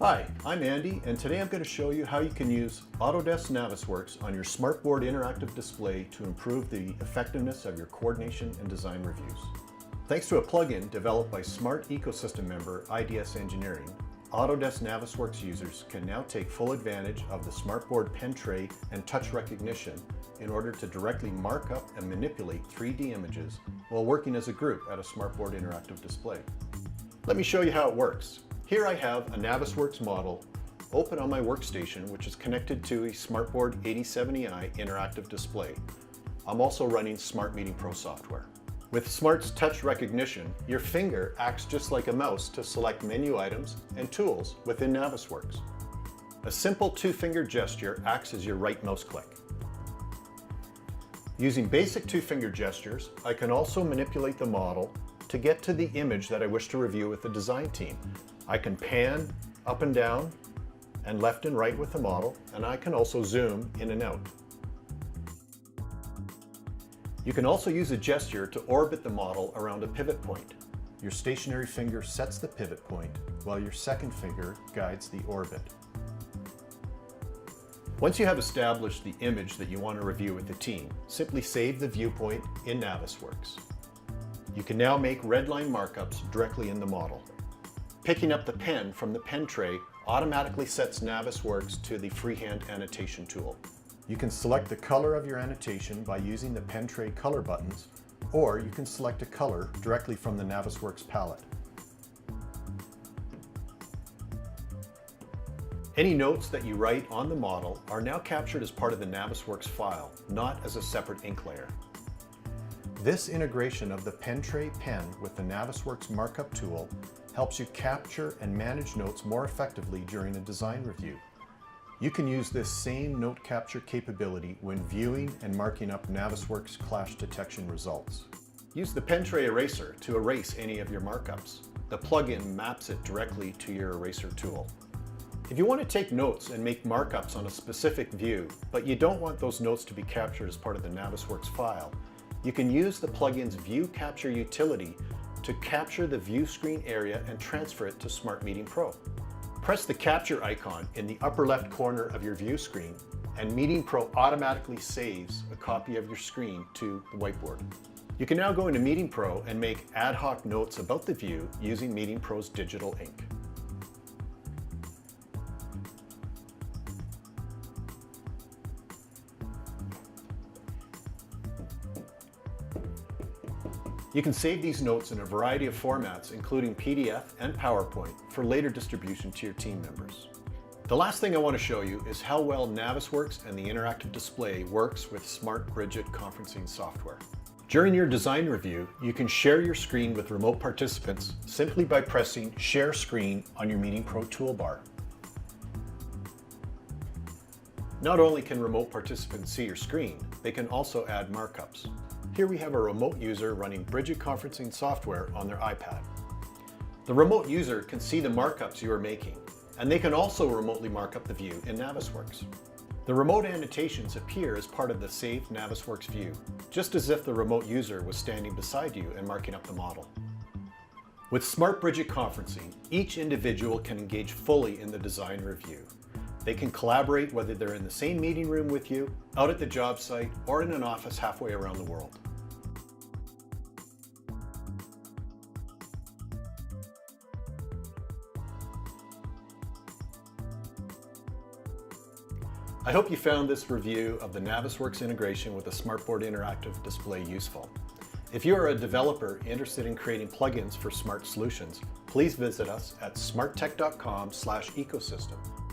Hi, I'm Andy, and today I'm going to show you how you can use Autodesk Navisworks on your Smartboard interactive display to improve the effectiveness of your coordination and design reviews. Thanks to a plugin developed by Smart Ecosystem member IDS Engineering, Autodesk Navisworks users can now take full advantage of the Smartboard pen tray and touch recognition in order to directly mark up and manipulate 3D images while working as a group at a Smartboard interactive display. Let me show you how it works. Here I have a Navisworks model open on my workstation, which is connected to a Smartboard 8070i interactive display. I'm also running Smart Meeting Pro software. With Smart's touch recognition, your finger acts just like a mouse to select menu items and tools within Navisworks. A simple two-finger gesture acts as your right mouse click. Using basic two-finger gestures, I can also manipulate the model to get to the image that I wish to review with the design team. I can pan up and down and left and right with the model, and I can also zoom in and out. You can also use a gesture to orbit the model around a pivot point. Your stationary finger sets the pivot point, while your second finger guides the orbit. Once you have established the image that you want to review with the team, simply save the viewpoint in Navisworks. You can now make redline markups directly in the model. Picking up the pen from the pen tray automatically sets Navisworks to the freehand annotation tool. You can select the color of your annotation by using the pen tray color buttons, or you can select a color directly from the Navisworks palette. Any notes that you write on the model are now captured as part of the Navisworks file, not as a separate ink layer. This integration of the pen tray pen with the Navisworks markup tool helps you capture and manage notes more effectively during a design review. You can use this same note capture capability when viewing and marking up Navisworks clash detection results. Use the pen tray eraser to erase any of your markups. The plugin maps it directly to your eraser tool. If you want to take notes and make markups on a specific view, but you don't want those notes to be captured as part of the Navisworks file, you can use the plugin's View Capture utility to capture the view screen area and transfer it to Smart Meeting Pro. Press the capture icon in the upper left corner of your view screen, and Meeting Pro automatically saves a copy of your screen to the whiteboard. You can now go into Meeting Pro and make ad hoc notes about the view using Meeting Pro's digital ink. You can save these notes in a variety of formats, including PDF and PowerPoint, for later distribution to your team members. The last thing I want to show you is how well Navisworks and the interactive display works with Smart Bridget conferencing software. During your design review, you can share your screen with remote participants simply by pressing Share Screen on your Meeting Pro toolbar. Not only can remote participants see your screen, they can also add markups. Here we have a remote user running Bridget conferencing software on their iPad. The remote user can see the markups you are making, and they can also remotely mark up the view in Navisworks. The remote annotations appear as part of the saved Navisworks view, just as if the remote user was standing beside you and marking up the model. With Smart Bridget conferencing, each individual can engage fully in the design review. They can collaborate whether they're in the same meeting room with you, out at the job site, or in an office halfway around the world. I hope you found this review of the Navisworks integration with the Smartboard interactive display useful. If you are a developer interested in creating plugins for smart solutions, please visit us at smarttech.com/ecosystem.